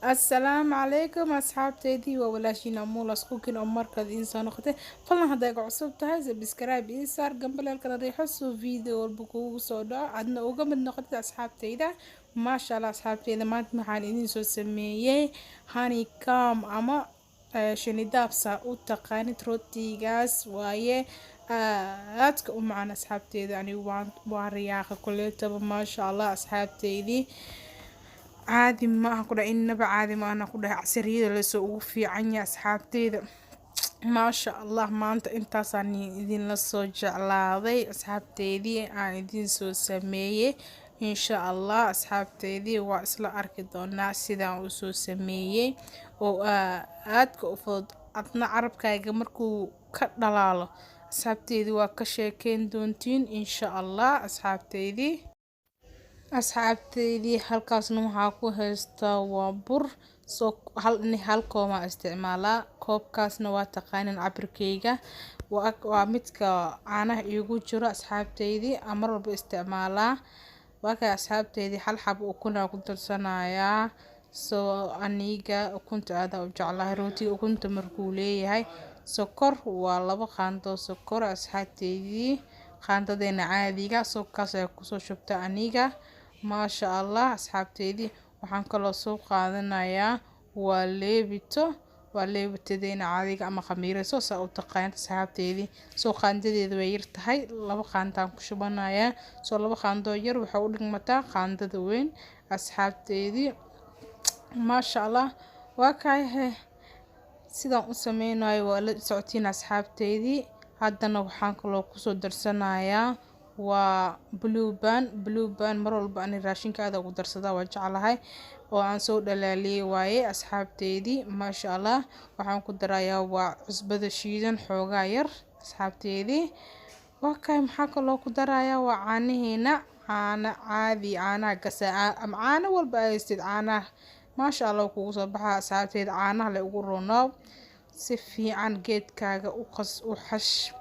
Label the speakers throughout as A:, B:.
A: السلام عليكم أصحابتي وولاشين أمولا سكوكين أمركز إنسان أختي فلنا هذا عصب تهاي سبسكرايب إنسار قبل الكلام يحسوا فيديو والبكو صودا عندنا وقبل نقطة أصحابتي ده ما شاء الله أصحابتي ده ما تمحالين سو سمية هاني كام أما شني دابسة وتقاني روتي غاز وايه aadka u macaan asxaabteeda anigu waan riyaaqa kuleetaba maasha allah asxaabteydii caadi ma aha ku dhahay innaba caadi ma ahna ku dhahay casariyada lasoo ugu fiican yahay asxaabteeda maasha allah maanta intaasaan idinla soo jeclaaday asxaabteydii aan idin soo sameeyey insha allah asxaabteydii waa isla arki doonaa sidaan u soo sameeyey oo aadka u fudud adna carabkaaga markuu ka dhalaalo asxaabteydii waa ka sheekeyn doontiin insha allah asxaabteydii halkaasna waxaa ku haystaa waa bur soo hal kooma isticmaalaa koobkaasna waa taqaanin cabirkeyga waa midka caanaha iigu jiro asxaabteydii mar walba isticmaalaa waa kay asxaabteydii hal xab ukunaa ku darsanayaa soo aniga ukunta aada u jeclahay rootiga ukunta markuu leeyahay sokor waa 2 qaando sokor asxaabteydii qaandadeena caadiga soobkaas ayaa kusoo shubta aniga maasha allah asxaabteydii waxaan kaloo soo qaadanayaa waa leebitadeena caadiga ama khamiirayso saa u taqaan asxaabteydii soo qaandadeedu way yar tahay 2 qaandaan ku shubanayaa soo 2 qaandoo yar waxa u dhigmataa qaandada weyn asxaabteydii maasha allah waa kay sidaan u sameynayo waa la socotiin asxaabteydii haddana waxaan kaloo kusoo darsanayaa waa blue band mar walba ani raashinka aad ugu darsadaa waa jeclahay oo aan soo dhalaaliyay waaye asxaabteydii maasha allah waxaan ku darayaa waa cusbada shiidan xoogaa yar asxaabteydii waa kay maxaa kaloo ku darayaa waa caanaheena caadi caanaha gasaa ama caano walba aysid caanaha maasha allah kugu soo baxaa asxaabteeda caanaha la ugu roonaaw si fiican geedkaaga u xash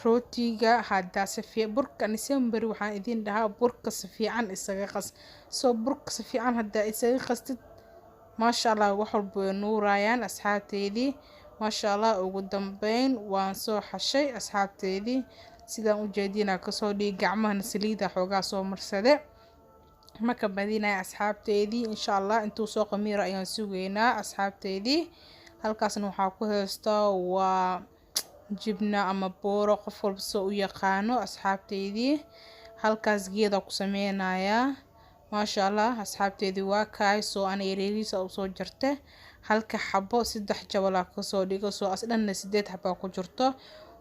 A: rootiga hadda si fiican burka December waxaan idin dhahaa burka si fiican isaga qas soo burka si fiican hadda isaga qastid maasha allah wax walba nuurayaan asxaabteydii maasha allah ugu dambeyn waan soo xashay asxaabteydii sidaan u jeedina ka soo dhig gacmaha saliida xoogaa soo marsade marka badinay asxaabteydii insha allah intuu soo qamiiro ayaan sugeynaa asxaabteydii halkaasna waxaa ku haystaa waa jibna ama booro qof walba soo u yaqaano asxaabteydii halkaas geeda ku sameynayaa maasha allah asxaabteydii waa kaay soo aan yareeriisa u soo jirtay halka xabo 3 jabala ka soo dhigo soo asdhanna 8 xabo ku jirto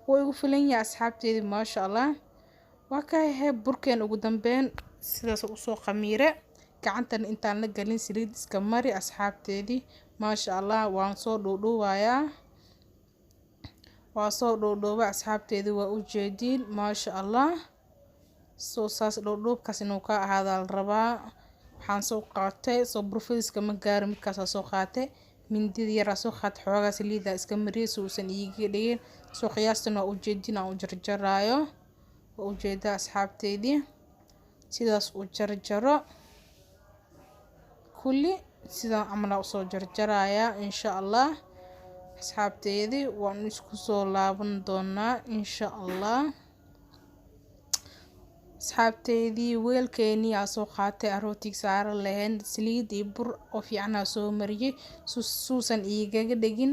A: way ugu filan yahay asxaabteydii maasha allah waa kaay burkeen ugu dambeyn sidaas u soo qamiire gacantan intaan la galin saliid iska mari asxaabteydii maasha allah waan soo dhuudhuubayaa waa soo dhuudhuuba asxaabteydii waa u jeediin maasha allah soo saas dhuudhuubkaas inuu ka ahaada la rabaa waxaan soo qaatay soo burfiska ma gaar midkaas soo qaatay mindida yar soo qaatay xoogaa saliida iska mariyay suusan iiga dhigin soo qiyaastana u jeedin aan u jarjaraayo u jeeda asxaabteydii sidaas u jarjaro kulli sidaan amala soo jarjarayaa insha allah asxaabteydii waan isku soo laaban doonaa insha allah asxaabteydii weelkeeni aa soo qaatay rootig saaran lahayn saliid iyo bur oo fiican soo mariyay suusan iigaga dhigin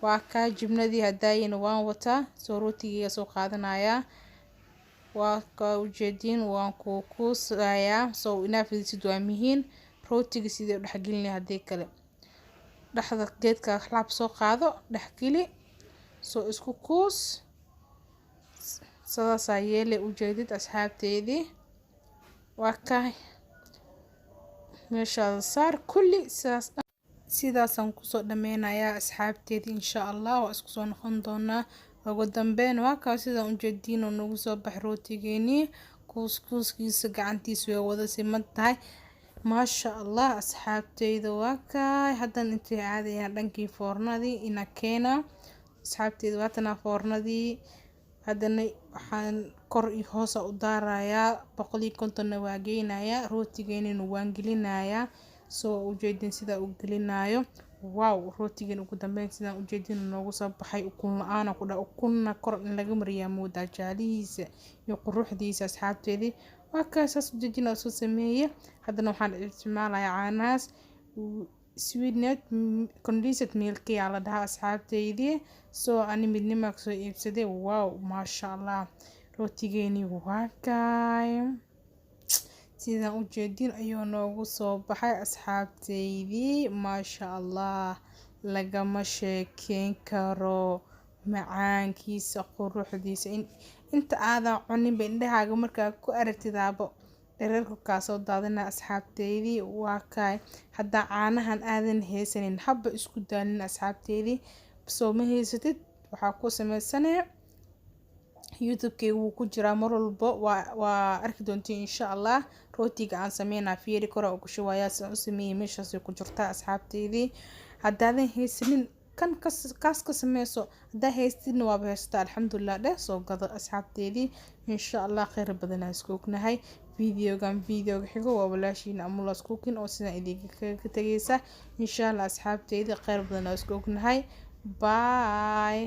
A: waa ka jibnadii hadaayina waan wataa soo rootigiga soo qaadanayaa waa ka u jeedin waan ku kuusayaa soo inaafisid waa muhiim rootiga sidii u dhaxgelinay hadii kale dhaxda geedka xalaab soo qaado dhaxgeli soo isku kuus sidaas yeelay u jeedid asxaabteydii waa ka meesha saar kulli sidaasaan kusoo dhameynayaa asxaabteydii insha allah waa isku soo noqon doonaa ugu dambeyn waa ka sidaan u jeedin oo nagu soo bax rootigeeni kuuskiisa gacantiisa way wada siman tahay maasha allah asxaabteyda waa kaay hadan intii caadayaan dhankii foornadii ina keena asxaabteyda waatana foornadii hadana waxaan kor iyo hoos u daarayaa 150 waa geynayaa rootigeena waan gelinayaa soo ujeedin sida uu gelinayo wow rootigan ugu dambeyn sidaan ujeedin noogu soo baxay ukun la'aan ku dhaa ukunna kor in laga mariyaa moodaa jaalihiisa iyo quruxdiisa asxaabteedii waa kaasaas ujeedin oo soo sameeyay haddana waxaan isticmaalayaa caanahaas sweetnet condensed milk yaa la dhahaa asxaabteydii soo ani midnima soo iibsaday wow maasha allah rootigeeni waa kaay sidaan ujeedin ayuu noogu soo baxay asxaabteydii maasha allah lagama sheekeyn karo macaankiisa quruxdiisa inta aadan cuninba indhahaaga markaa ku aragtidaaba dhereerka kaasoo daadina asxaabteydii waa kaay haddaa caanahan aadan haysanin haba isku daalin asxaabteydii soo ma haysatid waxaa ku sameysanaya youtube-kayga wuu ku jiraa mar walba waa arki doontiin insha allah rootiga aan sameynaa fiiri kora oo ku shubayaa saan u sameeyay meeshaasay ku jirtaa asxaabteydii haddaadan haysanin kan kaas ka sameyso haddaa haystidna waaba haystaa alxamdulilah dheh soo gado asxaabteydii insha allah kheyr badan aan isku ognahay videoga xigo waa walaashiina amulas cooking oo sidaan idinka tagaysa insha allah asxaabteydii kheyr badan aan isku ognahay bye